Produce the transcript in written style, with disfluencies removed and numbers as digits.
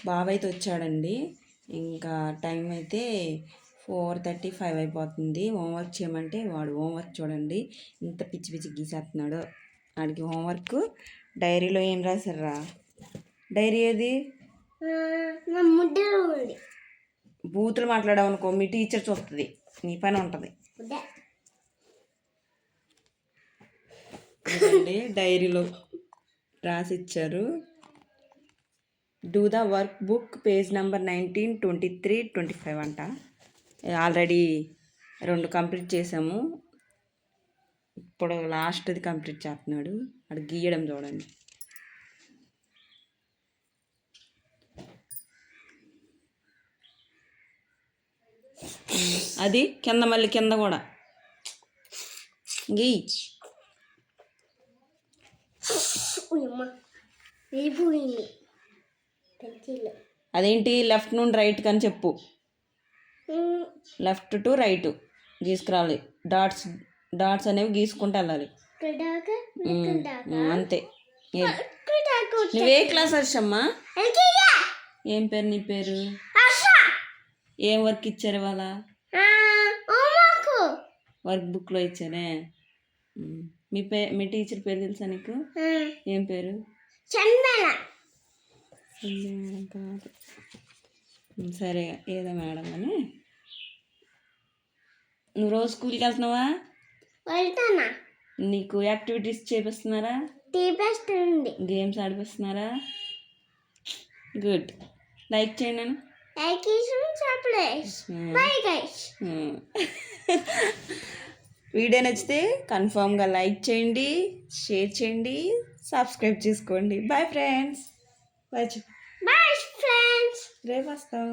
బాబు అయితే వచ్చాడండి. ఇంకా టైం అయితే 4:35 అయిపోతుంది. హోంవర్క్ చేయమంటే వాడు హోంవర్క్ చూడండి ఇంత పిచ్చి పిచ్చి గీసేస్తున్నాడు. వాడికి హోంవర్క్ డైరీలో ఏం రాశారా? డైరీ ఏది? బూతులు మాట్లాడావు అనుకో మీ టీచర్ చూస్తుంది, నీ పని ఉంటుంది. డైరీలో రాసిచ్చారు. Do the work book page number 19, 23, 25 అంట. ఆల్రెడీ 2 కంప్లీట్ చేసాము. ఇప్పుడు లాస్ట్ది కంప్లీట్ చేస్తున్నాడు. అక్కడ గీయడం చూడండి. అది కింద మళ్ళీ కింద కూడా గీ. అదేంటి లెఫ్ట్ నుండి రైట్ అని చెప్పు. లెఫ్ట్ టు రైట్ గీసుకురావాలి. డాట్స్ డాట్స్ అనేవి గీసుకుంటూ వెళ్ళాలి. అంతే. నువ్వే క్లాస్ హర్షమ్మా? ఏం పేరు నీ పేరు? ఏం వర్క్ ఇచ్చారు ఇవాళ? వర్క్ బుక్లో ఇచ్చారే. మీ టీచర్ పేరు తెలుసా నీకు? ఏం పేరు? కాదు, సరే ఏదో మేడం అని. నువ్వు రోజు స్కూల్కి వెళ్తున్నావా? నీకు యాక్టివిటీస్ చేపిస్తున్నారా? గేమ్స్ ఆడిపిస్తున్నారా? గుడ్. లైక్ చేయండి. వీడియో నచ్చితే కన్ఫామ్గా లైక్ చేయండి, షేర్ చేయండి, సబ్స్క్రైబ్ చేసుకోండి. Bye friends. Bye friends. రేపు వస్తాం.